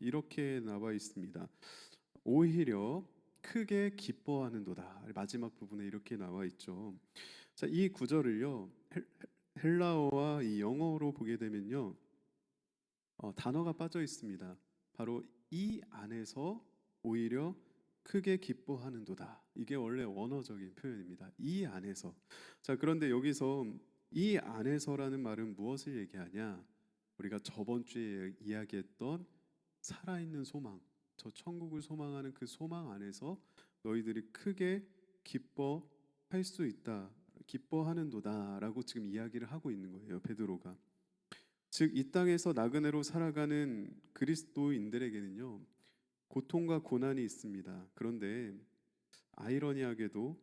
이렇게 나와 있습니다. 오히려 크게 기뻐하는도다. 마지막 부분에 이렇게 나와 있죠. 자, 이 구절을요, 헬라어와 이 영어로 보게 되면요, 단어가 빠져 있습니다. 바로 이 안에서 오히려 크게 기뻐하는도다. 이게 원래 원어적인 표현입니다. 이 안에서. 자, 그런데 여기서 이 안에서라는 말은 무엇을 얘기하냐? 우리가 저번 주에 이야기했던 살아있는 소망, 저 천국을 소망하는 그 소망 안에서 너희들이 크게 기뻐할 수 있다. 기뻐하는도다라고 지금 이야기를 하고 있는 거예요, 베드로가. 즉, 이 땅에서 나그네로 살아가는 그리스도인들에게는요, 고통과 고난이 있습니다. 그런데 아이러니하게도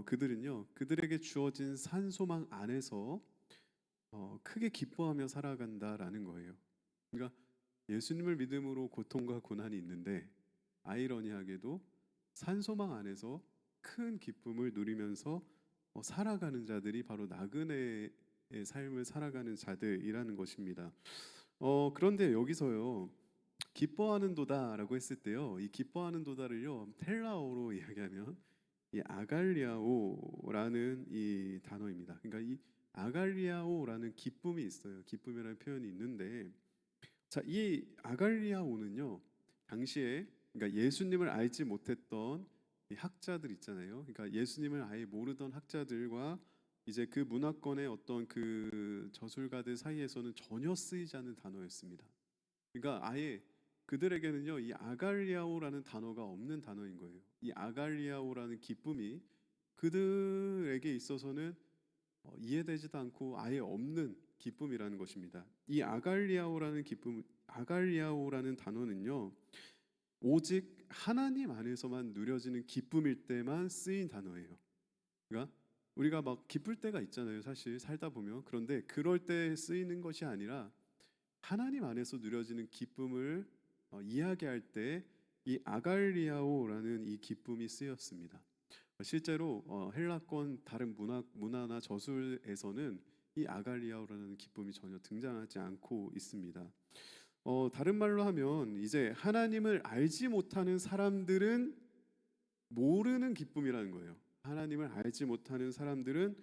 그들은요, 그들에게 주어진 산소망 안에서 크게 기뻐하며 살아간다라는 거예요. 그러니까 예수님을 믿음으로 고통과 고난이 있는데 아이러니하게도 산소망 안에서 큰 기쁨을 누리면서 살아가는 자들이 바로 나그네의 삶을 살아가는 자들이라는 것입니다. 그런데 여기서요, 기뻐하는 도다라고 했을 때요, 이 기뻐하는 도다를요, 헬라어로 이야기하면 이 아갈리아오라는 이 단어입니다. 그러니까 이 아갈리아오라는 기쁨이 있어요. 기쁨이라는 표현이 있는데, 자, 이 아갈리아오는요, 당시에 그러니까 예수님을 알지 못했던 이 학자들 있잖아요. 그러니까 예수님을 아예 모르던 학자들과 이제 그 문화권의 어떤 그 저술가들 사이에서는 전혀 쓰이지 않는 단어였습니다. 그러니까 아예 그들에게는요, 이 아갈리아오라는 단어가 없는 단어인 거예요. 이 아갈리아오라는 기쁨이 그들에게 있어서는 이해되지도 않고 아예 없는 기쁨이라는 것입니다. 이 아갈리아오라는 기쁨, 아갈리아오라는 단어는요, 오직 하나님 안에서만 누려지는 기쁨일 때만 쓰인 단어예요. 그러니까 우리가 막 기쁠 때가 있잖아요, 사실 살다 보면. 그런데 그럴 때 쓰이는 것이 아니라 하나님 안에서 누려지는 기쁨을 이야기할 때 이 아갈리아오라는 이 기쁨이 쓰였습니다. 실제로 헬라권 다른 문화나 저술에서는 이 아갈리아오라는 기쁨이 전혀 등장하지 않고 있습니다. 다른 말로 하면 이제 하나님을 알지 못하는 사람들은 모르는 기쁨이라는 거예요. 하나님을 알지 못하는 사람들은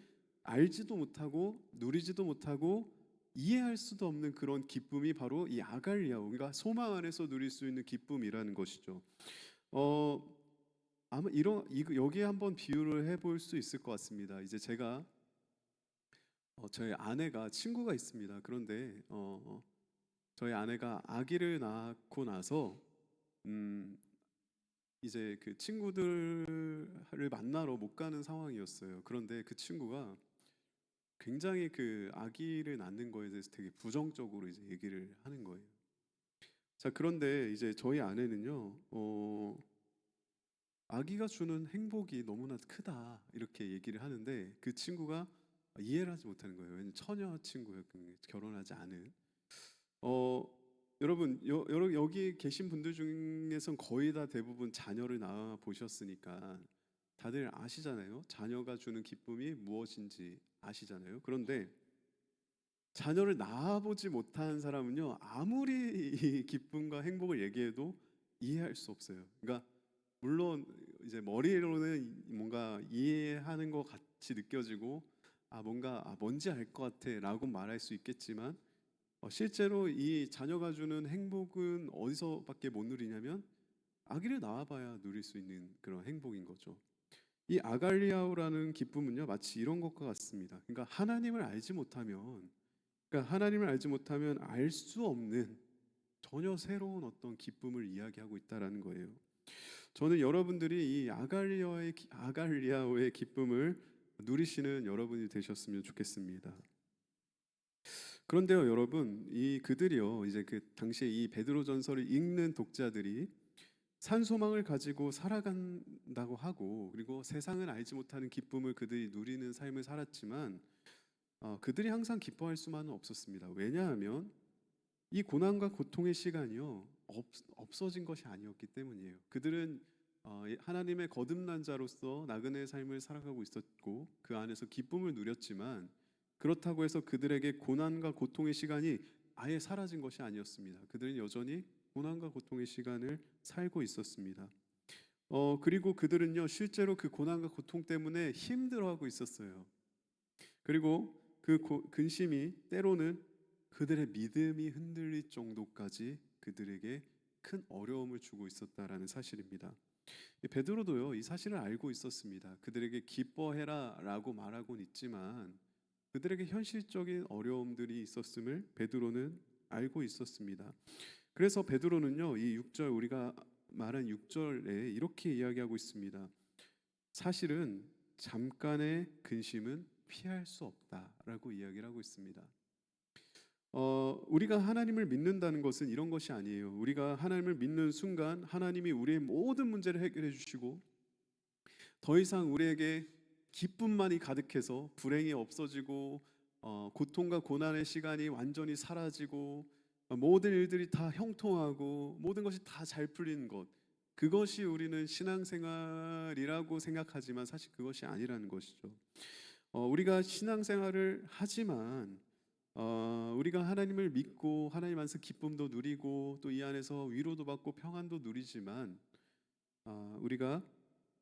알지도 못하고 누리지도 못하고 이해할 수도 없는 그런 기쁨이 바로 이 아갈리아오, 그러니까 소망 안에서 누릴 수 있는 기쁨이라는 것이죠. 아마 여기에 한번 비유를 해볼 수 있을 것 같습니다. 이제 제가 저희 아내가 친구가 있습니다. 그런데 저희 아내가 아기를 낳고 나서 음, 이제 그 친구들을 만나러 못 가는 상황이었어요. 그런데 그 친구가 굉장히 그 아기를 낳는 거에 대해서 되게 부정적으로 이제 얘기를 하는 거예요. 자, 그런데 이제 저희 아내는요, 아기가 주는 행복이 너무나 크다 이렇게 얘기를 하는데 그 친구가 이해를 하지 못하는 거예요. 왜냐면 처녀 친구였거든요. 결혼하지 않은. 여러분, 여기 계신 분들 중에선 거의 다 대부분 자녀를 낳아 보셨으니까 다들 아시잖아요. 자녀가 주는 기쁨이 무엇인지 아시잖아요. 그런데 자녀를 낳아보지 못한 사람은요, 아무리 이 기쁨과 행복을 얘기해도 이해할 수 없어요. 그러니까 물론 이제 머리로는 뭔가 이해하는 것 같이 느껴지고 뭔가 뭔지 알 것 같아라고 말할 수 있겠지만 실제로 이 자녀가 주는 행복은 어디서밖에 못 누리냐면 아기를 낳아봐야 누릴 수 있는 그런 행복인 거죠. 이 아갈리아오라는 기쁨은요, 마치 이런 것과 같습니다. 그러니까 하나님을 알지 못하면 알 수 없는 전혀 새로운 어떤 기쁨을 이야기하고 있다라는 거예요. 저는 여러분들이 이 아갈리아오의 기쁨을 누리시는 여러분이 되셨으면 좋겠습니다. 그런데요, 여러분, 이 그들이요, 이제 그 당시에 이 베드로전서를 읽는 독자들이 산소망을 가지고 살아간다고 하고, 그리고 세상은 알지 못하는 기쁨을 그들이 누리는 삶을 살았지만, 그들이 항상 기뻐할 수만은 없었습니다. 왜냐하면 이 고난과 고통의 시간이요, 없어진 것이 아니었기 때문이에요. 그들은 하나님의 거듭난 자로서 나그네의 삶을 살아가고 있었고 그 안에서 기쁨을 누렸지만 그렇다고 해서 그들에게 고난과 고통의 시간이 아예 사라진 것이 아니었습니다. 그들은 여전히 고난과 고통의 시간을 살고 있었습니다. 그리고 그들은요 실제로 그 고난과 고통 때문에 힘들어하고 있었어요. 그리고 그 근심이 때로는 그들의 믿음이 흔들릴 정도까지 그들에게 큰 어려움을 주고 있었다라는 사실입니다. 베드로도요 이 사실을 알고 있었습니다. 그들에게 기뻐해라라고 말하고는 있지만 그들에게 현실적인 어려움들이 있었음을 베드로는 알고 있었습니다. 그래서 베드로는요 이 6절 우리가 말한 6절에 이렇게 이야기하고 있습니다. 사실은 잠깐의 근심은 피할 수 없다라고 이야기를 하고 있습니다. 우리가 하나님을 믿는다는 것은 이런 것이 아니에요. 우리가 하나님을 믿는 순간 하나님이 우리의 모든 문제를 해결해 주시고 더 이상 우리에게 기쁨만이 가득해서 불행이 없어지고 고통과 고난의 시간이 완전히 사라지고 모든 일들이 다 형통하고 모든 것이 다 잘 풀리는 것, 그것이 우리는 신앙생활이라고 생각하지만 사실 그것이 아니라는 것이죠. 우리가 신앙생활을 하지만 우리가 하나님을 믿고 하나님 안에서 기쁨도 누리고 또 이 안에서 위로도 받고 평안도 누리지만 우리가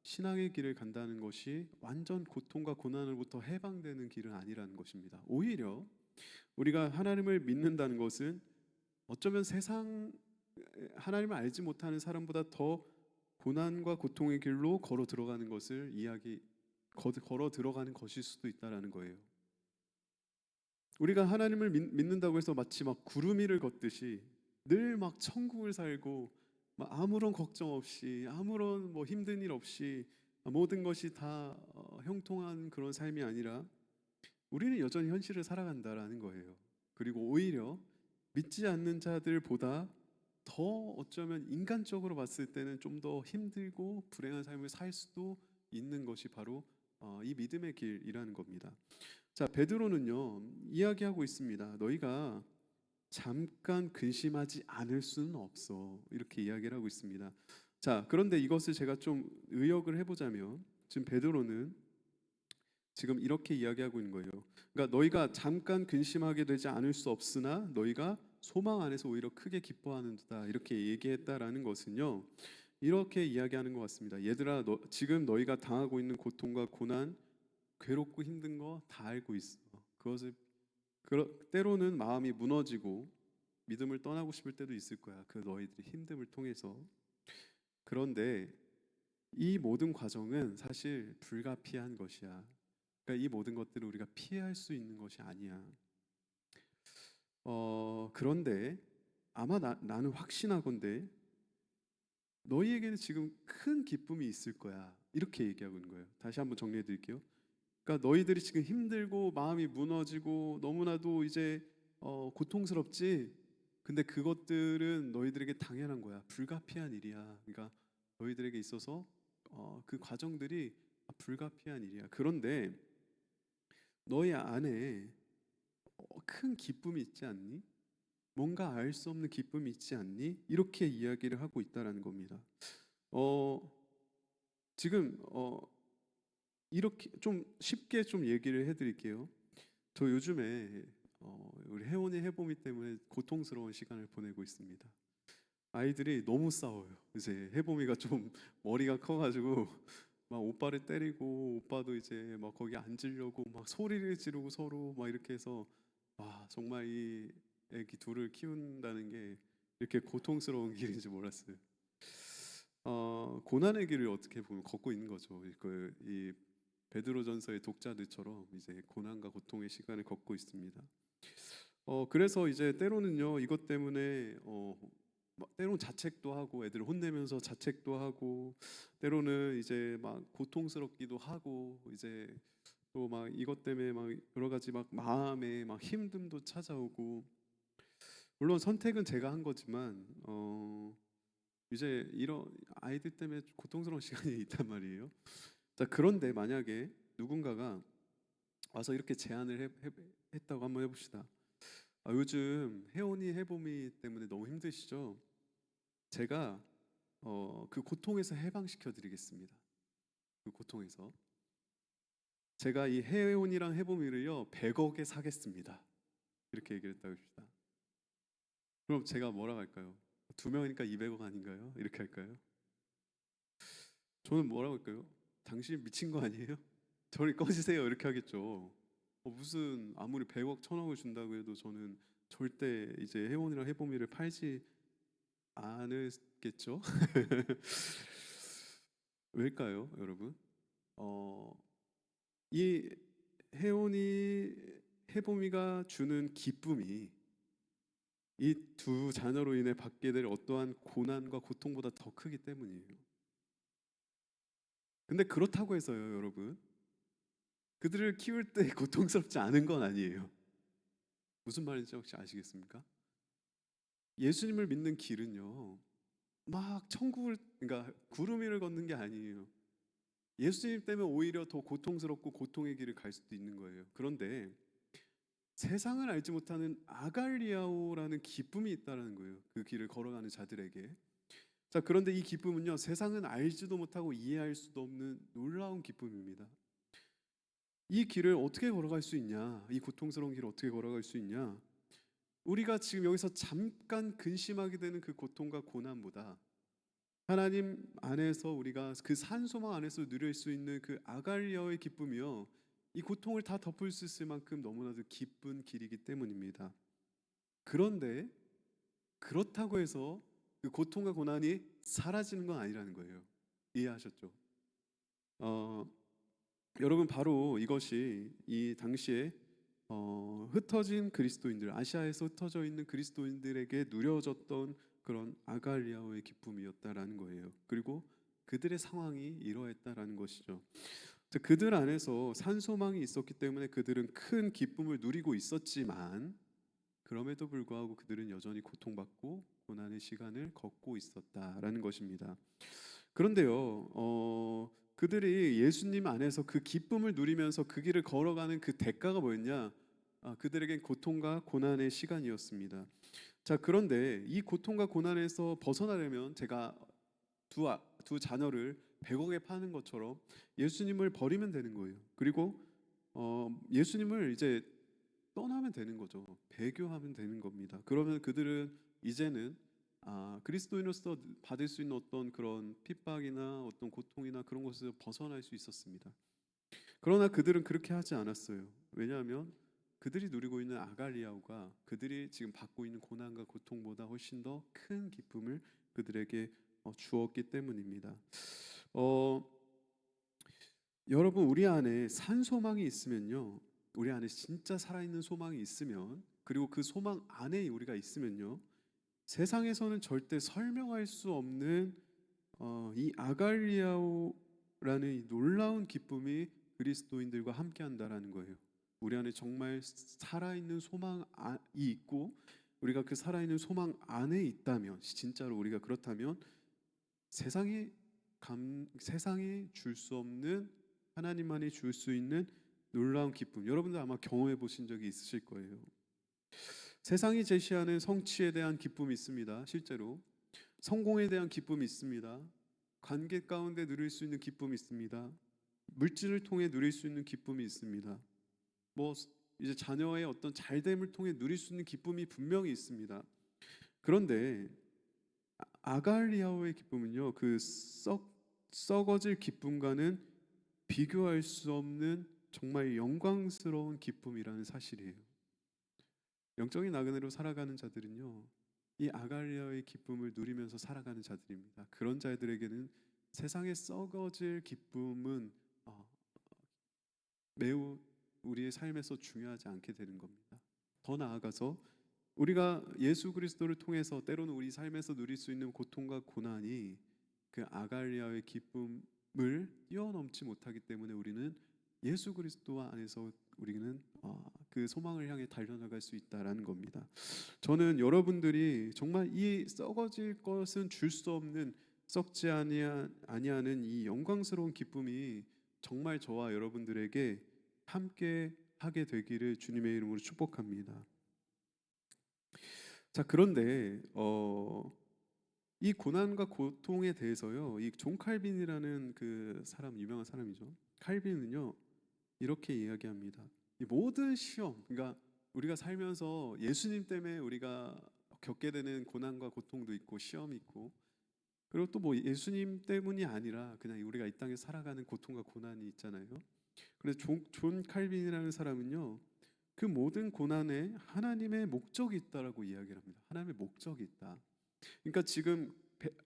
신앙의 길을 간다는 것이 완전 고통과 고난으로부터 해방되는 길은 아니라는 것입니다. 오히려 우리가 하나님을 믿는다는 것은 어쩌면 세상 하나님을 알지 못하는 사람보다 더 고난과 고통의 길로 걸어 들어가는 것을 걸어 들어가는 것일 수도 있다라는 거예요. 우리가 하나님을 믿는다고 해서 마치 막 구름 위를 걷듯이 늘 막 천국을 살고 막 아무런 걱정 없이 아무런 뭐 힘든 일 없이 모든 것이 다 형통한 그런 삶이 아니라 우리는 여전히 현실을 살아간다라는 거예요. 그리고 오히려 믿지 않는 자들보다 더 어쩌면 인간적으로 봤을 때는 좀 더 힘들고 불행한 삶을 살 수도 있는 것이 바로 이 믿음의 길이라는 겁니다. 자, 베드로는요 이야기하고 있습니다. 너희가 잠깐 근심하지 않을 수는 없어, 이렇게 이야기를 하고 있습니다. 자, 그런데 이것을 제가 좀 의역을 해보자면 지금 베드로는 지금 이렇게 이야기하고 있는 거예요. 그러니까 너희가 잠깐 근심하게 되지 않을 수 없으나 너희가 소망 안에서 오히려 크게 기뻐하는도다, 이렇게 얘기했다라는 것은요 이렇게 이야기하는 것 같습니다. 얘들아, 지금 너희가 당하고 있는 고통과 고난, 괴롭고 힘든 거 다 알고 있어. 그것을 때로는 마음이 무너지고 믿음을 떠나고 싶을 때도 있을 거야. 그 너희들의 힘듦을 통해서. 그런데 이 모든 과정은 사실 불가피한 것이야. 그러니까 이 모든 것들을 우리가 피할 수 있는 것이 아니야. 그런데 아마 나는 확신하건대 너희에게는 지금 큰 기쁨이 있을 거야, 이렇게 얘기하고 있는 거예요. 다시 한번 정리해 드릴게요. 그러니까 너희들이 지금 힘들고 마음이 무너지고 너무나도 이제 고통스럽지. 근데 그것들은 너희들에게 당연한 거야. 불가피한 일이야. 그러니까 너희들에게 있어서 그 과정들이 불가피한 일이야. 그런데 너희 안에 큰 기쁨이 있지 않니? 뭔가 알 수 없는 기쁨이 있지 않니? 이렇게 이야기를 하고 있다라는 겁니다. 어, 지금 이렇게 좀 쉽게 좀 얘기를 해드릴게요. 저 요즘에 우리 혜원이 해봄이 때문에 고통스러운 시간을 보내고 있습니다. 아이들이 너무 싸워요. 이제 해봄이가 좀 머리가 커가지고 막 오빠를 때리고 오빠도 이제 막 거기 앉으려고 막 소리를 지르고 서로 막 이렇게 해서 정말 이 애기 둘을 키운다는 게 이렇게 고통스러운 길인지 몰랐어요. 고난의 길을 어떻게 보면 걷고 있는 거죠. 이 베드로전서의 독자들처럼 이제 고난과 고통의 시간을 걷고 있습니다. 그래서 이제 때로는요 이것 때문에 때로는 자책도 하고 애들 혼내면서 자책도 하고 때로는 이제 막 고통스럽기도 하고 이제 또 막 이것 때문에 막 여러 가지 막 마음에 막 힘듦도 찾아오고 물론 선택은 제가 한 거지만 이제 이런 아이들 때문에 고통스러운 시간이 있단 말이에요. 자, 그런데 만약에 누군가가 와서 이렇게 제안을 했다고 한번 해봅시다. 요즘 혜원이 해봄이 때문에 너무 힘드시죠? 제가 그 고통에서 해방시켜 드리겠습니다. 그 고통에서 제가 이 혜원이랑 해봄이를요 100억에 사겠습니다. 이렇게 얘기를 했다고 합시다. 그럼 제가 뭐라고 할까요? 두 명이니까 200억 아닌가요? 이렇게 할까요? 저는 뭐라고 할까요? 당신 미친 거 아니에요? 저리 꺼지세요 이렇게 하겠죠. 무슨 아무리 100억 1000억을 준다고 해도 저는 절대 이제 혜원이랑 혜범이를 팔지 않을겠죠. 왜일까요, 여러분? 어, 이 혜원이 혜범이가 주는 기쁨이 이 두 자녀로 인해 받게 될 어떠한 고난과 고통보다 더 크기 때문이에요. 근데 그렇다고 해서요, 여러분, 그들을 키울 때 고통스럽지 않은 건 아니에요. 무슨 말인지 혹시 아시겠습니까? 예수님을 믿는 길은요, 막 천국을, 그러니까 구름 위를 걷는 게 아니에요. 예수님 때문에 오히려 더 고통스럽고 고통의 길을 갈 수도 있는 거예요. 그런데 세상을 알지 못하는 아갈리아오라는 기쁨이 있다는 거예요. 그 길을 걸어가는 자들에게. 자, 그런데 이 기쁨은요, 세상은 알지도 못하고 이해할 수도 없는 놀라운 기쁨입니다. 이 길을 어떻게 걸어갈 수 있냐? 이 고통스러운 길을 어떻게 걸어갈 수 있냐? 우리가 지금 여기서 잠깐 근심하게 되는 그 고통과 고난보다 하나님 안에서 우리가 그 산소망 안에서 누릴 수 있는 그 아갈리아의 기쁨이요, 이 고통을 다 덮을 수 있을 만큼 너무나도 기쁜 길이기 때문입니다. 그런데 그렇다고 해서 그 고통과 고난이 사라지는 건 아니라는 거예요. 이해하셨죠? 어, 여러분, 바로 이것이 이 당시에 흩어진 그리스도인들, 아시아에서 흩어져 있는 그리스도인들에게 누려졌던 그런 아갈리아오의 기쁨이었다라는 거예요. 그리고 그들의 상황이 이러했다라는 것이죠. 그들 안에서 산소망이 있었기 때문에 그들은 큰 기쁨을 누리고 있었지만, 그럼에도 불구하고 그들은 여전히 고통받고 고난의 시간을 걷고 있었다라는 것입니다. 그런데요, 그들이 예수님 안에서 그 기쁨을 누리면서 그 길을 걸어가는 그 대가가 뭐였냐? 그들에겐 고통과 고난의 시간이었습니다. 자, 그런데 이 고통과 고난에서 벗어나려면 제가 두 자녀를 100억에 파는 것처럼 예수님을 버리면 되는 거예요. 그리고 예수님을 이제 떠나면 되는 거죠. 배교하면 되는 겁니다. 그러면 그들은 이제는 그리스도인으로서 받을 수 있는 어떤 그런 핍박이나 어떤 고통이나 그런 것에서 벗어날 수 있었습니다. 그러나 그들은 그렇게 하지 않았어요. 왜냐하면 그들이 누리고 있는 아갈리아오가 그들이 지금 받고 있는 고난과 고통보다 훨씬 더 큰 기쁨을 그들에게 주었기 때문입니다. 어, 여러분, 우리 안에 산 소망이 있으면요, 우리 안에 진짜 살아있는 소망이 있으면, 그리고 그 소망 안에 우리가 있으면요, 세상에서는 절대 설명할 수 없는 이 아갈리아오라는 이 놀라운 기쁨이 그리스도인들과 함께한다라는 거예요. 우리 안에 정말 살아있는 소망이 있고, 우리가 그 살아있는 소망 안에 있다면, 진짜로 우리가 그렇다면 세상이 세상이 줄 수 없는, 하나님만이 줄 수 있는 놀라운 기쁨, 여러분들 아마 경험해 보신 적이 있으실 거예요. 세상이 제시하는 성취에 대한 기쁨이 있습니다. 실제로 성공에 대한 기쁨이 있습니다. 관계 가운데 누릴 수 있는 기쁨이 있습니다. 물질을 통해 누릴 수 있는 기쁨이 있습니다. 뭐 이제 자녀의 어떤 잘됨을 통해 누릴 수 있는 기쁨이 분명히 있습니다. 그런데 아갈리아오의 기쁨은요, 그 썩어질 기쁨과는 비교할 수 없는 정말 영광스러운 기쁨이라는 사실이에요. 영적인 나그네로 살아가는 자들은요, 이 아갈리아의 기쁨을 누리면서 살아가는 자들입니다. 그런 자들에게는 세상에 썩어질 기쁨은 매우 우리의 삶에서 중요하지 않게 되는 겁니다. 더 나아가서 우리가 예수 그리스도를 통해서 때로는 우리 삶에서 누릴 수 있는 고통과 고난이 그 아갈리아의 기쁨을 뛰어넘지 못하기 때문에 우리는 예수 그리스도 안에서 우리는 그 소망을 향해 달려나갈 수 있다라는 겁니다. 저는 여러분들이 정말 이 썩어질 것은 줄 수 없는, 썩지 아니하는 이 영광스러운 기쁨이 정말 저와 여러분들에게 함께 하게 되기를 주님의 이름으로 축복합니다. 자, 그런데 이 고난과 고통에 대해서요, 이 존 칼빈이라는 그 사람, 유명한 사람이죠. 칼빈은요, 이렇게 이야기합니다. 이 모든 시험, 그러니까 우리가 살면서 예수님 때문에 우리가 겪게 되는 고난과 고통도 있고 시험이 있고, 그리고 또 뭐 예수님 때문이 아니라 그냥 우리가 이 땅에 살아가는 고통과 고난이 있잖아요. 그래서 존 칼빈이라는 사람은요, 그 모든 고난에 하나님의 목적이 있다라고 이야기를 합니다. 하나님의 목적이 있다. 그러니까 지금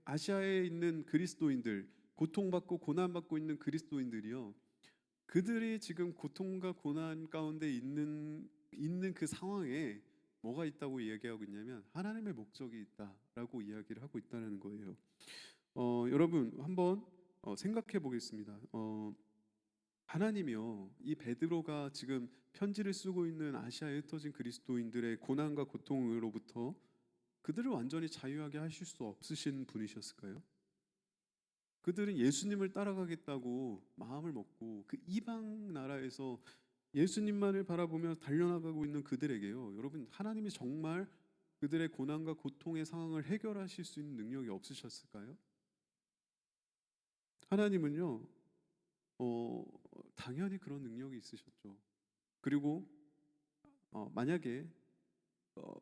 아시아에 있는 그리스도인들, 고통받고 고난받고 있는 그리스도인들이요, 그들이 지금 고통과 고난 가운데 있는 그 상황에 뭐가 있다고 이야기하고 있냐면 하나님의 목적이 있다라고 이야기를 하고 있다는 거예요. 여러분 한번 생각해 보겠습니다. 하나님이요, 이 베드로가 지금 편지를 쓰고 있는 아시아에 흩어진 그리스도인들의 고난과 고통으로부터 그들을 완전히 자유하게 하실 수 없으신 분이셨을까요? 그들은 예수님을 따라가겠다고 마음을 먹고 그 이방 나라에서 예수님만을 바라보며 달려나가고 있는 그들에게요, 여러분 하나님이 정말 그들의 고난과 고통의 상황을 해결하실 수 있는 능력이 없으셨을까요? 하나님은요, 어, 당연히 그런 능력이 있으셨죠. 그리고 만약에 어,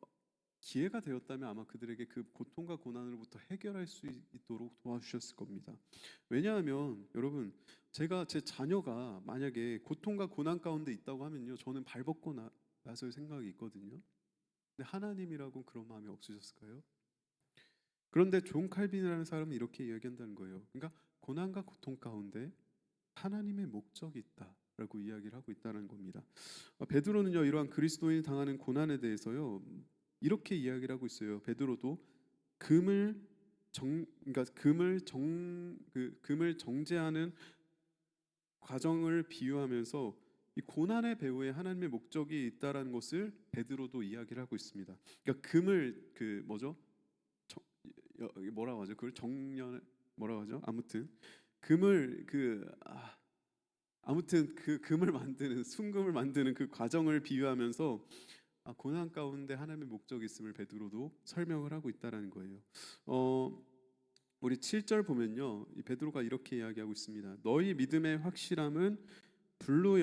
기회가 되었다면 아마 그들에게 그 고통과 고난으로부터 해결할 수 있도록 도와주셨을 겁니다. 왜냐하면 여러분, 제가 제 자녀가 만약에 고통과 고난 가운데 있다고 하면요, 저는 발벗고 나설 생각이 있거든요. 근데 하나님이라고는 그런 마음이 없으셨을까요? 그런데 존 칼빈이라는 사람은 이렇게 이야기한다는 거예요. 그러니까 고난과 고통 가운데 하나님의 목적이 있다라고 이야기를 하고 있다는 겁니다. 베드로는요, 이러한 그리스도인이 당하는 고난에 대해서요, 이렇게 이야기를 하고 있어요. 베드로도 금을 그러니까 금을 정제하는 과정을 비유하면서 이 고난의 배후에 하나님의 목적이 있다라는 것을 베드로도 이야기를 하고 있습니다. 그러니까 금을 그 뭐죠? 뭐라고 하죠? 그걸 정년 뭐라고 하죠? 아무튼 금을 아무튼 그 금을 만드는 순금을 만드는 그 과정을 비유하면서 고난 가운데 하나님의 목적이 있음을 베드로도 설명을 하고 있다라는 거예요. 우리 7절 보면요, 이 베드로가 이렇게 이야기하고 있습니다. 너희 믿음의 확실함은 불로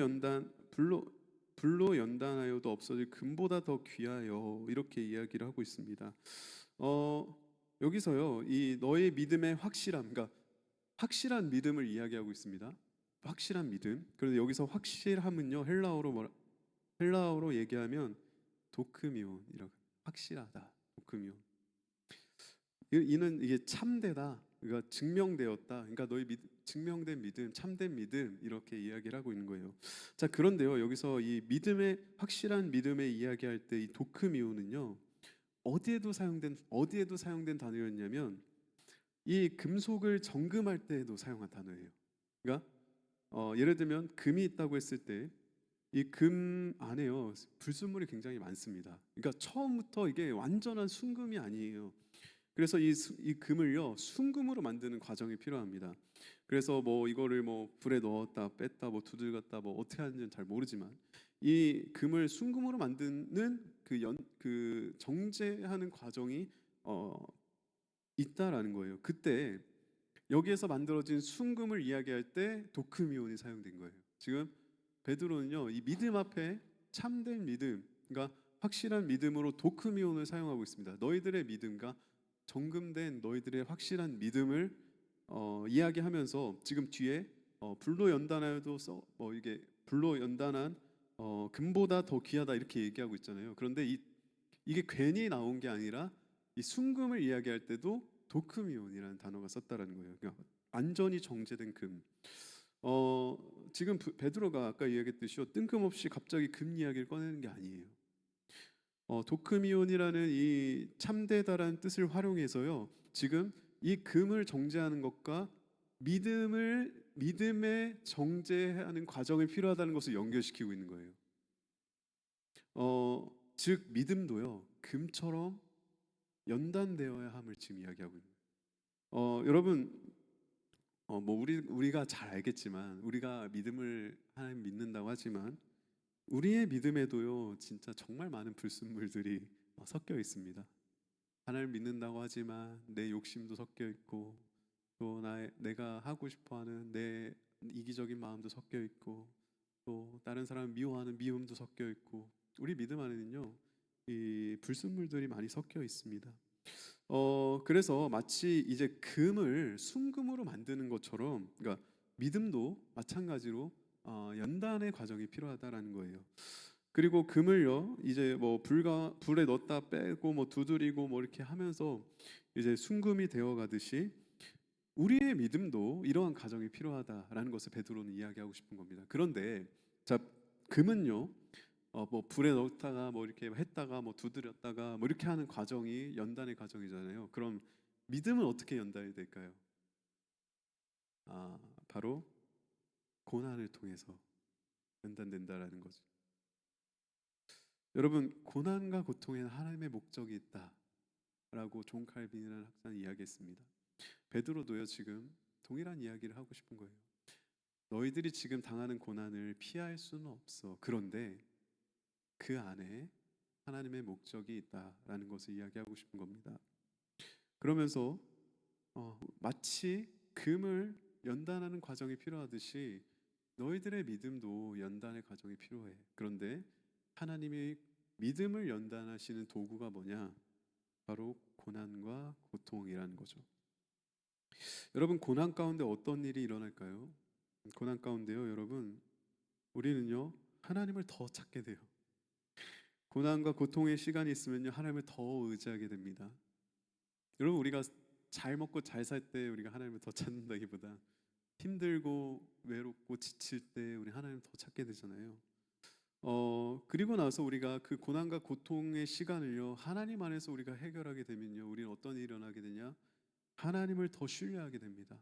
연단하여도 없어질 금보다 더 귀하여, 이렇게 이야기를 하고 있습니다. 여기서요, 이 너희 믿음의 확실함, 그러니까 확실한 믿음을 이야기하고 있습니다. 확실한 믿음. 그런데 여기서 확실함은요, 헬라어로 얘기하면 도크미온이라고, 확실하다. 도크미온. 이는 이게 참되다. 그러니까 증명되었다. 그러니까 증명된 믿음, 참된 믿음, 이렇게 이야기를 하고 있는 거예요. 자, 그런데요, 여기서 이 믿음의 확실한 믿음의 이야기할 때 이 도크미온은요, 어디에도 사용된 단어였냐면 이 금속을 정금할 때에도 사용한 단어예요. 그러니까 예를 들면 금이 있다고 했을 때 이 금 안에요, 불순물이 굉장히 많습니다. 그러니까 처음부터 이게 완전한 순금이 아니에요. 그래서 이 금을요, 순금으로 만드는 과정이 필요합니다. 그래서 뭐 이거를 뭐 불에 넣었다 뺐다 뭐 두들겼다 뭐 어떻게 하는지는 잘 모르지만 이 금을 순금으로 만드는 그 정제하는 과정이 있다라는 거예요. 그때 여기에서 만들어진 순금을 이야기할 때 도크미온이 사용된 거예요. 지금 베드로는요, 이 믿음 앞에 참된 믿음, 그러니까 확실한 믿음으로 도크미온을 사용하고 있습니다. 너희들의 믿음과 정금된 너희들의 확실한 믿음을 이야기하면서 지금 뒤에 불로 연단하여도 이게 불로 연단한 금보다 더 귀하다, 이렇게 얘기하고 있잖아요. 그런데 이게 괜히 나온 게 아니라 이 순금을 이야기할 때도 도크미온이라는 단어가 썼다라는 거예요. 그러니까 완전히 정제된 금. 지금 베드로가 아까 이야기했듯이요, 뜬금없이 갑자기 금 이야기를 꺼내는 게 아니에요. 도크미온이라는 이 참되다라는 뜻을 활용해서요, 지금 이 금을 정제하는 것과 믿음에 정제하는 과정이 필요하다는 것을 연결시키고 있는 거예요. 즉 믿음도요, 금처럼 연단되어야 함을 지금 이야기하고 있는 거예요. 여러분, 뭐 우리가 잘 알겠지만, 우리가 믿음을 하나님 믿는다고 하지만 우리의 믿음에도요, 진짜 정말 많은 불순물들이 섞여 있습니다. 하나님 믿는다고 하지만 내 욕심도 섞여 있고, 또 내가 하고 싶어하는 내 이기적인 마음도 섞여 있고, 또 다른 사람을 미워하는 미움도 섞여 있고, 우리 믿음 안에는요, 이 불순물들이 많이 섞여 있습니다. 그래서 마치 이제 금을 순금으로 만드는 것처럼, 그러니까 믿음도 마찬가지로 연단의 과정이 필요하다라는 거예요. 그리고 금을요, 이제 뭐 불에 넣었다 빼고 뭐 두드리고 뭐 이렇게 하면서 이제 순금이 되어 가듯이 우리의 믿음도 이러한 과정이 필요하다라는 것을 베드로는 이야기하고 싶은 겁니다. 그런데 자, 금은요, 뭐 불에 넣다가 뭐 이렇게 했다가 뭐 두드렸다가 뭐 이렇게 하는 과정이 연단의 과정이잖아요. 그럼 믿음은 어떻게 연단이 될까요? 바로 고난을 통해서 연단된다라는 거죠. 여러분, 고난과 고통에는 하나님의 목적이 있다라고 존 칼빈이라는 학자는 이야기했습니다. 베드로도요, 지금 동일한 이야기를 하고 싶은 거예요. 너희들이 지금 당하는 고난을 피할 수는 없어. 그런데 그 안에 하나님의 목적이 있다라는 것을 이야기하고 싶은 겁니다. 그러면서 마치 금을 연단하는 과정이 필요하듯이 너희들의 믿음도 연단의 과정이 필요해. 그런데 하나님이 믿음을 연단하시는 도구가 뭐냐? 바로 고난과 고통이라는 거죠. 여러분, 고난 가운데 어떤 일이 일어날까요? 고난 가운데요, 여러분, 우리는요 하나님을 더 찾게 돼요. 고난과 고통의 시간이 있으면요 하나님을 더 의지하게 됩니다. 여러분, 우리가 잘 먹고 잘 살 때 우리가 하나님을 더 찾는다기보다 힘들고 외롭고 지칠 때 우리 하나님을 더 찾게 되잖아요. 그리고 나서 우리가 그 고난과 고통의 시간을요 하나님 안에서 우리가 해결하게 되면요, 우리는 어떤 일이 일어나게 되냐? 하나님을 더 신뢰하게 됩니다.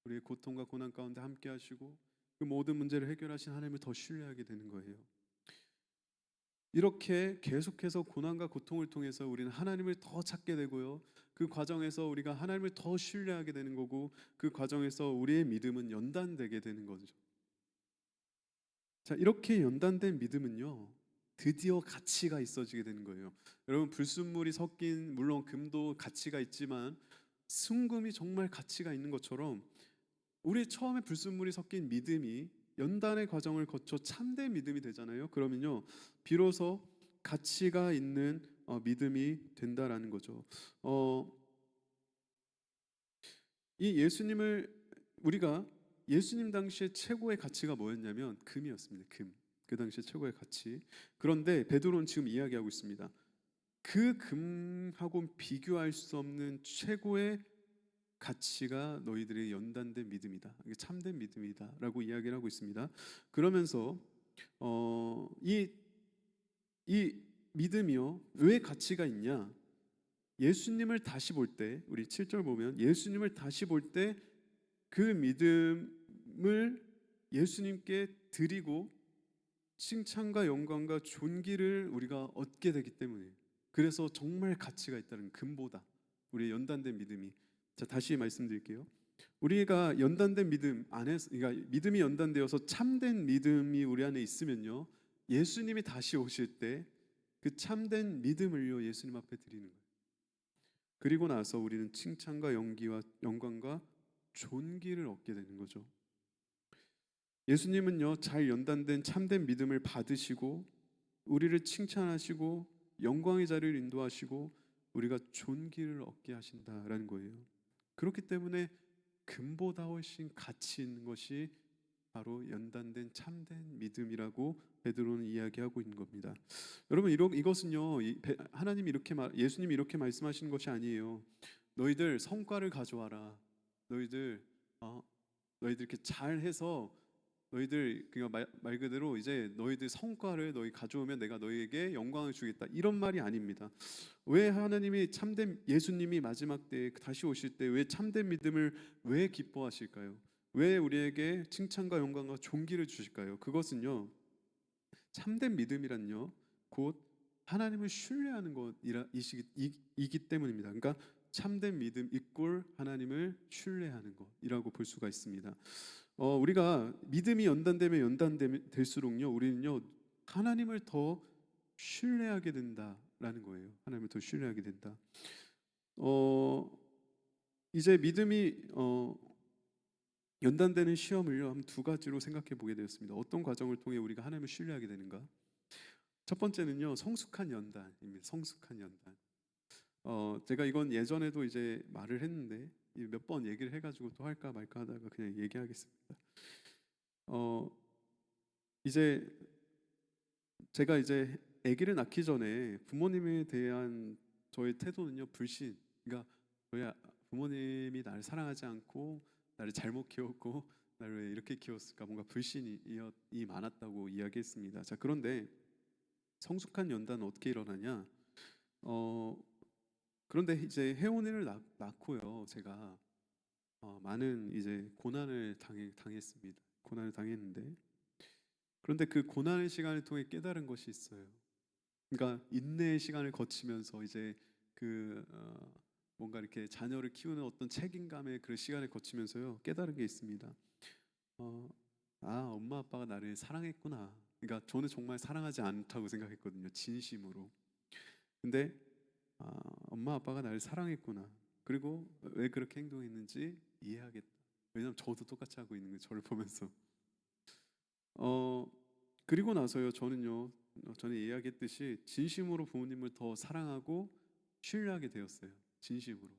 우리의 고통과 고난 가운데 함께 하시고 그 모든 문제를 해결하신 하나님을 더 신뢰하게 되는 거예요. 이렇게 계속해서 고난과 고통을 통해서 우리는 하나님을 더 찾게 되고요, 그 과정에서 우리가 하나님을 더 신뢰하게 되는 거고, 그 과정에서 우리의 믿음은 연단되게 되는 거죠. 자, 이렇게 연단된 믿음은요 드디어 가치가 있어지게 되는 거예요. 여러분, 불순물이 섞인, 물론 금도 가치가 있지만 순금이 정말 가치가 있는 것처럼 우리 처음에 불순물이 섞인 믿음이 연단의 과정을 거쳐 참된 믿음이 되잖아요. 그러면요 비로소 가치가 있는 믿음이 된다라는 거죠. 어, 이 예수님을 우리가 예수님 당시에 최고의 가치가 뭐였냐면 금이었습니다. 금. 그 당시에 최고의 가치. 그런데 베드로는 지금 이야기하고 있습니다. 그 금하고 비교할 수 없는 최고의 가치가 너희들의 연단된 믿음이다. 이게 참된 믿음이다라고 이야기를 하고 있습니다. 그러면서 이 믿음이요 왜 가치가 있냐? 예수님을 다시 볼 때, 우리 7절 보면 예수님을 다시 볼 때 그 믿음을 예수님께 드리고 칭찬과 영광과 존귀를 우리가 얻게 되기 때문에, 그래서 정말 가치가 있다는 금보다 우리의 연단된 믿음이. 자, 다시 말씀드릴게요. 우리가 연단된 믿음 안에서, 그러니까 믿음이 연단되어서 참된 믿음이 우리 안에 있으면요 예수님이 다시 오실 때 그 참된 믿음을요 예수님 앞에 드리는 거예요. 그리고 나서 우리는 칭찬과 영광과 존귀를 얻게 되는 거죠. 예수님은요 잘 연단된 참된 믿음을 받으시고 우리를 칭찬하시고 영광의 자리를 인도하시고 우리가 존귀를 얻게 하신다라는 거예요. 그렇기 때문에 금보다 훨씬 가치 있는 것이 바로 연단된 참된 믿음이라고 베드로는 이야기하고 있는 겁니다. 여러분, 이것은요 하나님이 예수님이 이렇게 말씀하시는 것이 아니에요. 너희들 성과를 가져와라. 너희들 이렇게 잘해서 너희들 그냥 말 그대로 이제 너희들 성과를 너희 가져오면 내가 너희에게 영광을 주겠다, 이런 말이 아닙니다. 왜 하나님이 참된 예수님이 마지막 때에 다시 오실 때 왜 참된 믿음을 왜 기뻐하실까요? 왜 우리에게 칭찬과 영광과 존귀를 주실까요? 그것은요 참된 믿음이란요 곧 하나님을 신뢰하는 것이기 때문입니다. 그러니까 참된 믿음 이꼴 하나님을 신뢰하는 것이라고 볼 수가 있습니다. 우리가 믿음이 연단되면 연단될수록요 우리는요 하나님을 더 신뢰하게 된다라는 거예요. 하나님을 더 신뢰하게 된다. 이제 믿음이 연단되는 시험을요 한 두 가지로 생각해 보게 되었습니다. 어떤 과정을 통해 우리가 하나님을 신뢰하게 되는가? 첫 번째는요, 성숙한 연단입니다. 성숙한 연단. 제가 이건 예전에도 이제 말을 했는데 몇 번 얘기를 해가지고 또 할까 말까 하다가 그냥 얘기하겠습니다. 어, 이제 제가 이제 아기를 낳기 전에 부모님에 대한 저의 태도는요, 불신. 그러니까 부모님이 나를 사랑하지 않고 나를 잘못 키웠고 나를 왜 이렇게 키웠을까, 뭔가 불신이 많았다고 이야기했습니다. 자, 그런데 성숙한 연단은 어떻게 일어나냐? 어, 그런데 이제 혜원이를 낳고요, 제가 많은 이제 고난을 당했습니다. 고난을 당했는데, 그런데 그 고난의 시간을 통해 깨달은 것이 있어요. 그러니까 인내의 시간을 거치면서 이제 그 뭔가 이렇게 자녀를 키우는 어떤 책임감의 그 시간을 거치면서요, 깨달은 게 있습니다. 어, 엄마 아빠가 나를 사랑했구나. 그러니까 저는 정말 사랑하지 않다고 생각했거든요, 진심으로. 근데 엄마 아빠가 나를 사랑했구나. 그리고 왜 그렇게 행동했는지 이해하겠다. 왜냐면 저도 똑같이 하고 있는 거예요, 저를 보면서. 어, 그리고 나서요, 저는요, 전에 이야기했듯이 진심으로 부모님을 더 사랑하고 신뢰하게 되었어요. 진심으로.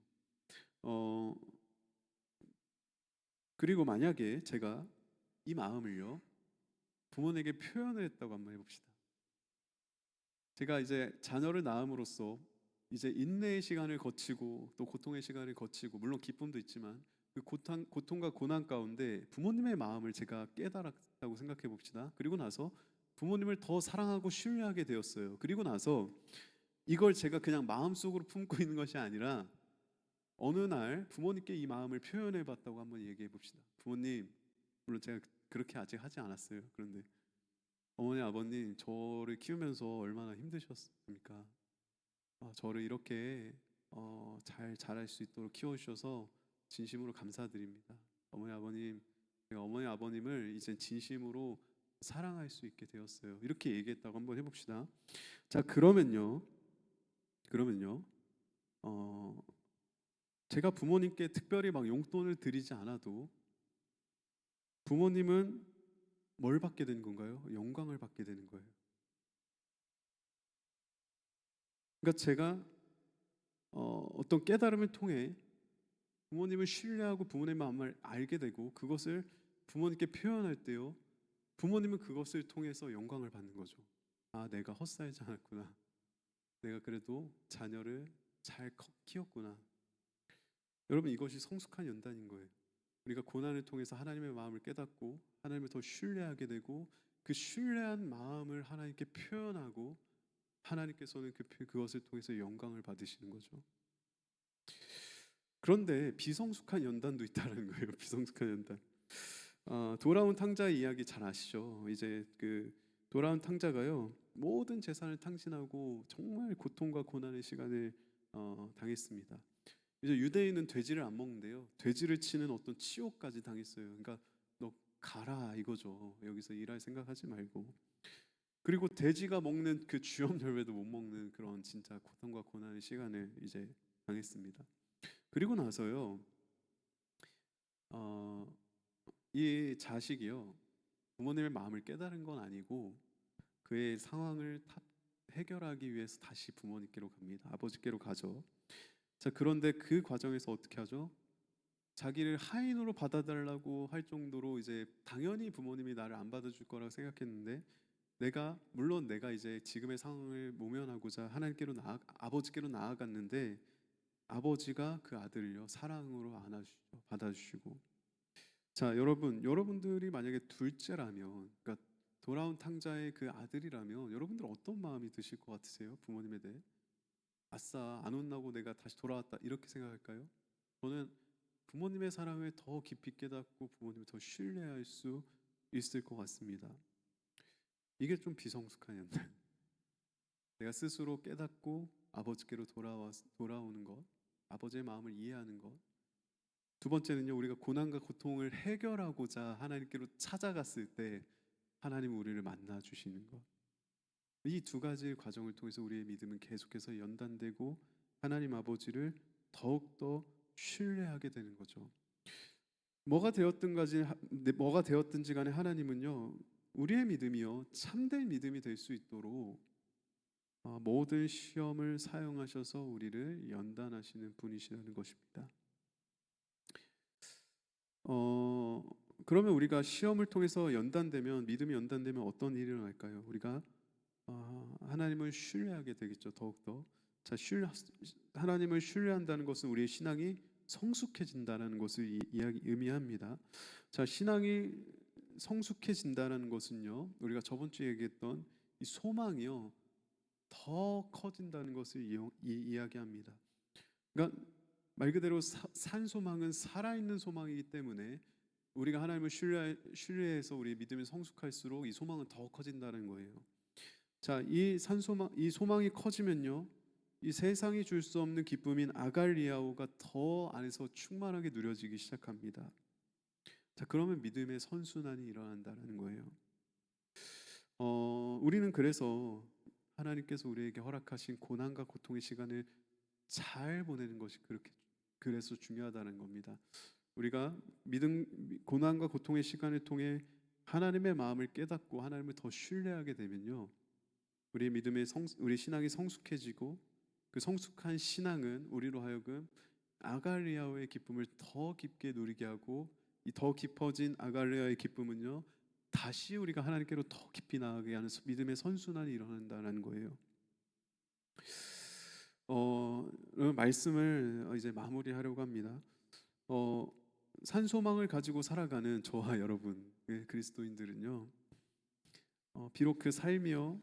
어, 그리고 만약에 제가 이 마음을요, 부모에게 표현을 했다고 한번 해봅시다. 제가 이제 자녀를 낳음으로써 이제 인내의 시간을 거치고 또 고통의 시간을 거치고, 물론 기쁨도 있지만 그 고통과 고난 가운데 부모님의 마음을 제가 깨달았다고 생각해 봅시다. 그리고 나서 부모님을 더 사랑하고 신뢰하게 되었어요. 그리고 나서 이걸 제가 그냥 마음속으로 품고 있는 것이 아니라 어느 날 부모님께 이 마음을 표현해 봤다고 한번 얘기해 봅시다. 부모님, 물론 제가 그렇게 아직 하지 않았어요. 그런데 어머니 아버님, 저를 키우면서 얼마나 힘드셨습니까? 저를 이렇게 잘 자랄 수 있도록 키워주셔서 진심으로 감사드립니다. 어머니 아버님, 제가 어머니 아버님을 이제 진심으로 사랑할 수 있게 되었어요. 이렇게 얘기했다고 한번 해봅시다. 자, 그러면요, 어, 제가 부모님께 특별히 막 용돈을 드리지 않아도 부모님은 뭘 받게 되는 건가요? 영광을 받게 되는 거예요. 그러니까 제가 어떤 깨달음을 통해 부모님을 신뢰하고 부모님의 마음을 알게 되고 그것을 부모님께 표현할 때요, 부모님은 그것을 통해서 영광을 받는 거죠. 내가 헛살지 않았구나. 내가 그래도 자녀를 잘 키웠구나. 여러분, 이것이 성숙한 연단인 거예요. 우리가 고난을 통해서 하나님의 마음을 깨닫고 하나님을 더 신뢰하게 되고 그 신뢰한 마음을 하나님께 표현하고 하나님께서는 그것을 통해서 영광을 받으시는 거죠. 그런데 비성숙한 연단도 있다는 거예요. 비성숙한 연단. 돌아온 탕자 이야기 잘 아시죠? 이제 그 돌아온 탕자가요, 모든 재산을 탕진하고 정말 고통과 고난의 시간을 당했습니다. 이제 유대인은 돼지를 안 먹는데요, 돼지를 치는 어떤 치욕까지 당했어요. 그러니까 너 가라 이거죠. 여기서 일할 생각하지 말고. 그리고 돼지가 먹는 그 주염 열매도 못 먹는 그런 진짜 고통과 고난의 시간을 이제 당했습니다. 그리고 나서요, 어, 이 자식이요, 부모님의 마음을 깨달은 건 아니고 그의 상황을 해결하기 위해서 다시 부모님께로 갑니다. 아버지께로 가죠. 자, 그런데 그 과정에서 어떻게 하죠? 자기를 하인으로 받아달라고 할 정도로 이제 당연히 부모님이 나를 안 받아줄 거라고 생각했는데, 물론 내가 이제 지금의 상황을 모면하고자 하나님께로 아버지께로 나아갔는데 아버지가 그 아들을요, 사랑으로 안아주시고 받아주시고. 자, 여러분들이 만약에 둘째라면, 그러니까 돌아온 탕자의 그 아들이라면 여러분들 어떤 마음이 드실 것 같으세요? 부모님에 대해 아싸, 안 혼나고 내가 다시 돌아왔다, 이렇게 생각할까요? 저는 부모님의 사랑을 더 깊이 깨닫고 부모님을 더 신뢰할 수 있을 것 같습니다. 이게 좀 비성숙한 연단. 내가 스스로 깨닫고 아버지께로 돌아오는 것, 아버지의 마음을 이해하는 것. 두 번째는요, 우리가 고난과 고통을 해결하고자 하나님께로 찾아갔을 때 하나님 우리를 만나 주시는 것. 이 두 가지 과정을 통해서 우리의 믿음은 계속해서 연단되고 하나님 아버지를 더욱더 신뢰하게 되는 거죠. 뭐가 되었든지 간에 하나님은요, 우리의 믿음이요, 참된 믿음이 될 수 있도록 모든 시험을 사용하셔서 우리를 연단하시는 분이시라는 것입니다. 어, 그러면 우리가 시험을 통해서 연단되면, 믿음이 연단되면 어떤 일이 일어날까요? 우리가 하나님을 신뢰하게 되겠죠. 더욱더. 자, 하나님을 신뢰한다는 것은 우리의 신앙이 성숙해진다는 것을 의미합니다. 자, 신앙이 성숙해진다는 것은요, 우리가 저번 주에 얘기했던 이 소망이요, 더 커진다는 것을 이야기합니다. 그러니까 말 그대로 산 소망은 살아있는 소망이기 때문에 우리가 하나님을 신뢰해서 우리 믿음이 성숙할수록 이 소망은 더 커진다는 거예요. 자, 이 소망이 커지면요, 이 세상이 줄 수 없는 기쁨인 아갈리아오가 더 안에서 충만하게 누려지기 시작합니다. 자, 그러면 믿음의 선순환이 일어난다는 거예요. 우리는 그래서 하나님께서 우리에게 허락하신 고난과 고통의 시간을 잘 보내는 것이 그래서 중요하다는 겁니다. 우리가 고난과 고통의 시간을 통해 하나님의 마음을 깨닫고 하나님을 더 신뢰하게 되면요, 우리 신앙이 성숙해지고, 그 성숙한 신앙은 우리로 하여금 아갈리아오의 기쁨을 더 깊게 누리게 하고, 이 더 깊어진 아갈리아의 기쁨은요, 다시 우리가 하나님께로 더 깊이 나아가게 하는 믿음의 선순환이 일어난다는 거예요. 말씀을 이제 마무리하려고 합니다. 산소망을 가지고 살아가는 저와 여러분 그리스도인들은요, 비록 그 삶이요,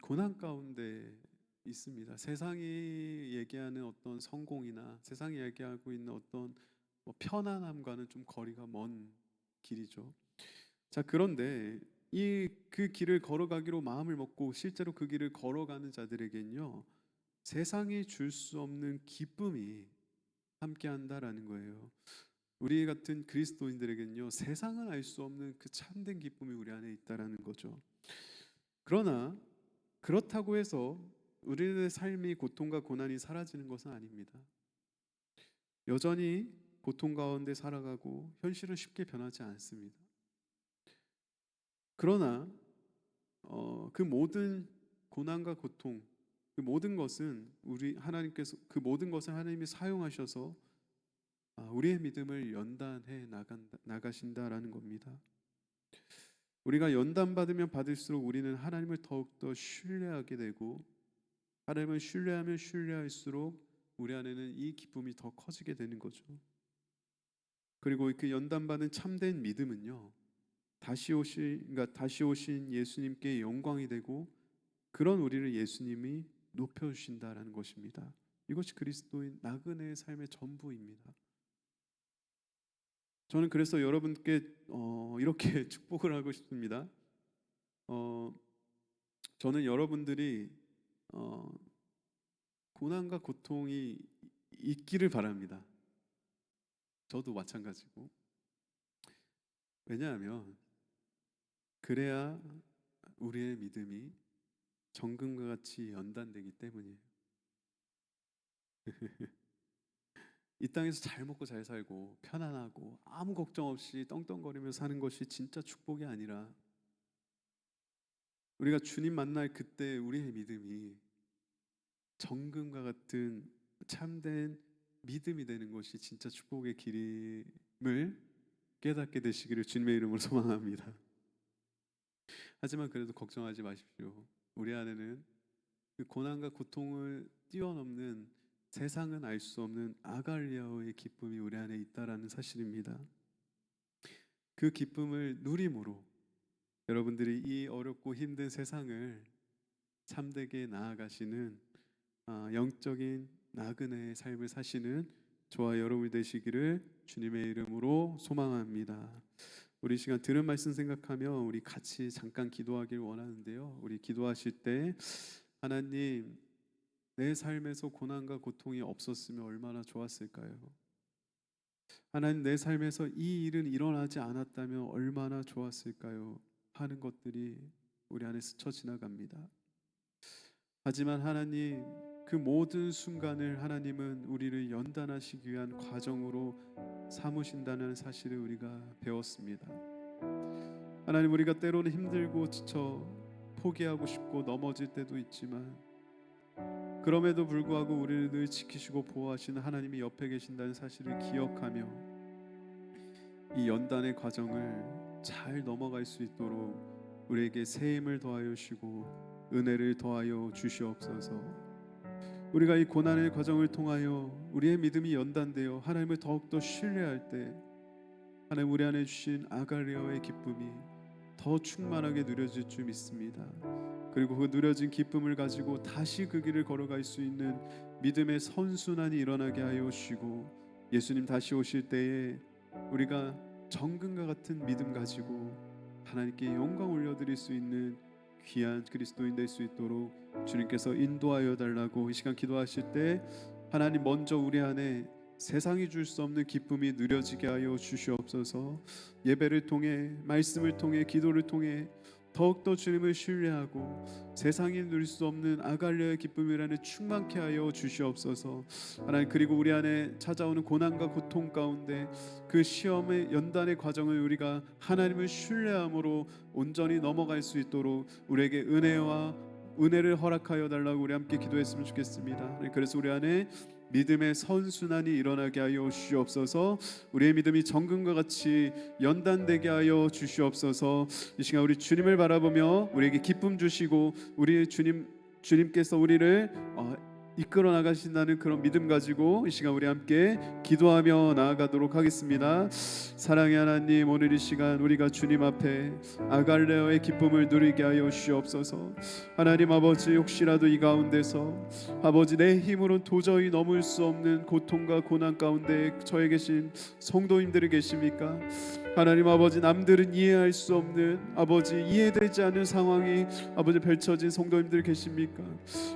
고난 가운데 있습니다. 세상이 얘기하는 어떤 성공이나 세상이 얘기하고 있는 어떤 편안함과는 좀 거리가 먼 길이죠. 자, 그런데 그 길을 걸어가기로 마음을 먹고 실제로 그 길을 걸어가는 자들에겐요, 세상이 줄 수 없는 기쁨이 함께한다라는 거예요. 우리 같은 그리스도인들에겐요, 세상은 알 수 없는 그 참된 기쁨이 우리 안에 있다라는 거죠. 그러나 그렇다고 해서 우리의 삶이 고통과 고난이 사라지는 것은 아닙니다. 여전히 고통 가운데 살아가고 현실은 쉽게 변하지 않습니다. 그러나 그 모든 고난과 고통, 그 모든 것은 그 모든 것을 하나님이 사용하셔서 우리의 믿음을 연단해 나가신다라는 겁니다. 우리가 연단받으면 받을수록 우리는 하나님을 더욱더 신뢰하게 되고, 하나님을 신뢰하면 신뢰할수록 우리 안에는 이 기쁨이 더 커지게 되는 거죠. 그리고 그 연단받은 참된 믿음은요, 다시 오신 예수님께 영광이 되고, 그런 우리를 예수님이 높여주신다라는 것입니다. 이것이 그리스도인 나그네의 삶의 전부입니다. 저는 그래서 여러분께 이렇게 축복을 하고 싶습니다. 저는 여러분들이 고난과 고통이 있기를 바랍니다. 저도 마찬가지고. 왜냐하면 그래야 우리의 믿음이 정금과 같이 연단되기 때문이에요. 이 땅에서 잘 먹고 잘 살고 편안하고 아무 걱정 없이 떵떵거리며 사는 것이 진짜 축복이 아니라, 우리가 주님 만날 그때 우리의 믿음이 정금과 같은 참된 믿음이 되는 것이 진짜 축복의 길임을 깨닫게 되시기를 주님의 이름으로 소망합니다. 하지만 그래도 걱정하지 마십시오. 우리 안에는 그 고난과 고통을 뛰어넘는, 세상은 알 수 없는 아갈리아오의 기쁨이 우리 안에 있다라는 사실입니다. 그 기쁨을 누림으로 여러분들이 이 어렵고 힘든 세상을 참되게 나아가시는 영적인 나그네의 삶을 사시는 저와 여러분이 되시기를 주님의 이름으로 소망합니다. 우리 시간 들은 말씀 생각하며 우리 같이 잠깐 기도하길 원하는데요. 우리 기도하실 때, 하나님, 내 삶에서 고난과 고통이 없었으면 얼마나 좋았을까요? 하나님, 내 삶에서 이 일은 일어나지 않았다면 얼마나 좋았을까요? 하는 것들이 우리 안에 스쳐 지나갑니다. 하지만 하나님, 그 모든 순간을 하나님은 우리를 연단하시기 위한 과정으로 삼으신다는 사실을 우리가 배웠습니다. 하나님, 우리가 때로는 힘들고 지쳐 포기하고 싶고 넘어질 때도 있지만 그럼에도 불구하고 우리를 늘 지키시고 보호하시는 하나님이 옆에 계신다는 사실을 기억하며 이 연단의 과정을 잘 넘어갈 수 있도록 우리에게 새 힘을 더하여 주시고 은혜를 더하여 주시옵소서. 우리가 이 고난의 과정을 통하여 우리의 믿음이 연단되어 하나님을 더욱더 신뢰할 때 하나님 우리 안에 주신 아갈레아의 기쁨이 더 충만하게 누려질 줄 믿습니다. 그리고 그 누려진 기쁨을 가지고 다시 그 길을 걸어갈 수 있는 믿음의 선순환이 일어나게 하여 주시고 예수님 다시 오실 때에 우리가 정금과 같은 믿음 가지고 하나님께 영광 올려드릴 수 있는 귀한 그리스도인 될 수 있도록 주님께서 인도하여 달라고 이 시간 기도하실 때 하나님 먼저 우리 안에 세상이 줄 수 없는 기쁨이 누려지게 하여 주시옵소서. 예배를 통해 말씀을 통해 기도를 통해 더욱더 주님을 신뢰하고 세상이 누릴 수 없는 아갈레아의 기쁨이라는 충만케 하여 주시옵소서. 하나님 그리고 우리 안에 찾아오는 고난과 고통 가운데 그 시험의 연단의 과정을 우리가 하나님을 신뢰함으로 온전히 넘어갈 수 있도록 우리에게 은혜를 허락하여 달라고 우리 함께 기도했으면 좋겠습니다. 그래서 우리 안에 믿음의 선순환이 일어나게 하여 주시옵소서. 우리의 믿음이 정금과 같이 연단되게 하여 주시옵소서. 이 시간 우리 주님을 바라보며 우리에게 기쁨 주시고 우리 주님께서 우리를 이끌어 나가신다는 그런 믿음 가지고 이 시간 우리 함께 기도하며 나아가도록 하겠습니다. 사랑의 하나님, 오늘 이 시간 우리가 주님 앞에 아갈레아의 기쁨을 누리게 하여 주시옵소서. 하나님 아버지, 혹시라도 이 가운데서 아버지 내 힘으로는 도저히 넘을 수 없는 고통과 고난 가운데 처해 계신 성도님들이 계십니까? 하나님 아버지, 남들은 이해할 수 없는 아버지 이해되지 않는 상황이 아버지 펼쳐진 성도님들 계십니까?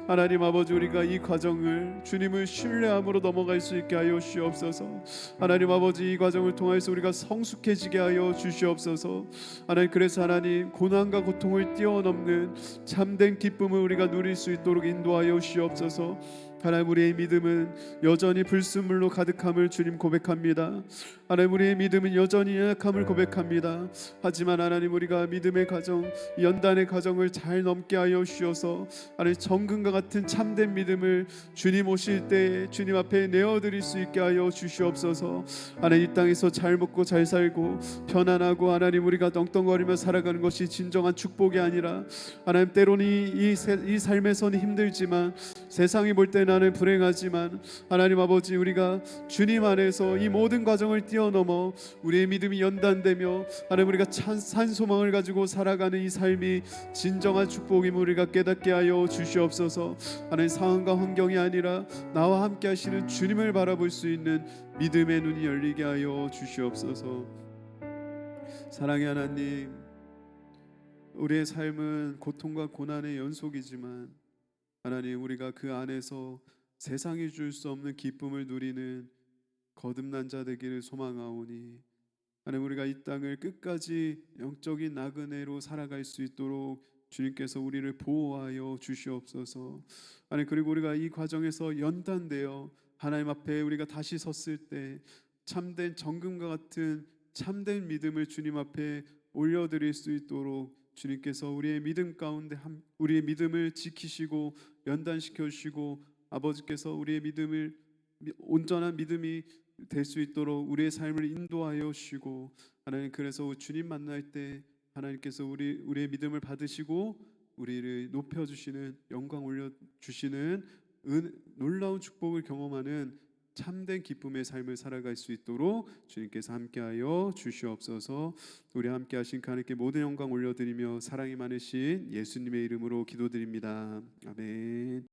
하나님 아버지, 우리가 이 과정을 주님을 신뢰함으로 넘어갈 수 있게 하여 주시옵소서. 하나님 아버지, 이 과정을 통해서 우리가 성숙해지게 하여 주시옵소서. 하나님, 그래서 하나님 고난과 고통을 뛰어넘는 참된 기쁨을 우리가 누릴 수 있도록 인도하여 주시옵소서. 하나님, 우리의 믿음은 여전히 불순물로 가득함을 주님 고백합니다. 하나님, 우리의 믿음은 여전히 연약함을 고백합니다. 하지만 하나님, 우리가 믿음의 과정, 연단의 과정을 잘 넘게 하여 주셔서 하나님 정금과 같은 참된 믿음을 주님 오실 때 주님 앞에 내어드릴 수 있게 하여 주시옵소서. 하나님, 이 땅에서 잘 먹고 잘 살고 편안하고 하나님 우리가 떵떵거리며 살아가는 것이 진정한 축복이 아니라 하나님, 때로는 이 삶에서는 힘들지만 세상이 볼 때 나는 불행하지만 하나님 아버지, 우리가 주님 안에서 이 모든 과정을 뛰어넘어 우리의 믿음이 연단되며 하나님 우리가 산 소망을 가지고 살아가는 이 삶이 진정한 축복임을 우리가 깨닫게 하여 주시옵소서. 하나님, 상황과 환경이 아니라 나와 함께 하시는 주님을 바라볼 수 있는 믿음의 눈이 열리게 하여 주시옵소서. 사랑의 하나님, 우리의 삶은 고통과 고난의 연속이지만 하나님, 우리가 그 안에서 세상이 줄 수 없는 기쁨을 누리는 거듭난 자 되기를 소망하오니 하나님, 우리가 이 땅을 끝까지 영적인 나그네로 살아갈 수 있도록 주님께서 우리를 보호하여 주시옵소서. 하나님, 그리고 우리가 이 과정에서 연단되어 하나님 앞에 우리가 다시 섰을 때 참된 정금과 같은 참된 믿음을 주님 앞에 올려드릴 수 있도록 주님께서 우리의 믿음 가운데 우리의 믿음을 지키시고 연단시켜 주시고 아버지께서 우리의 믿음을 온전한 믿음이 될 수 있도록 우리의 삶을 인도하여 주시고 하나님, 그래서 주님 만날 때 하나님께서 우리의 믿음을 받으시고 우리를 높여주시는 영광 올려주시는 놀라운 축복을 경험하는 참된 기쁨의 삶을 살아갈 수 있도록 주님께서 함께하여 주시옵소서. 우리 함께 하신 하나님께 모든 영광 올려드리며 사랑이 많으신 예수님의 이름으로 기도드립니다. 아멘.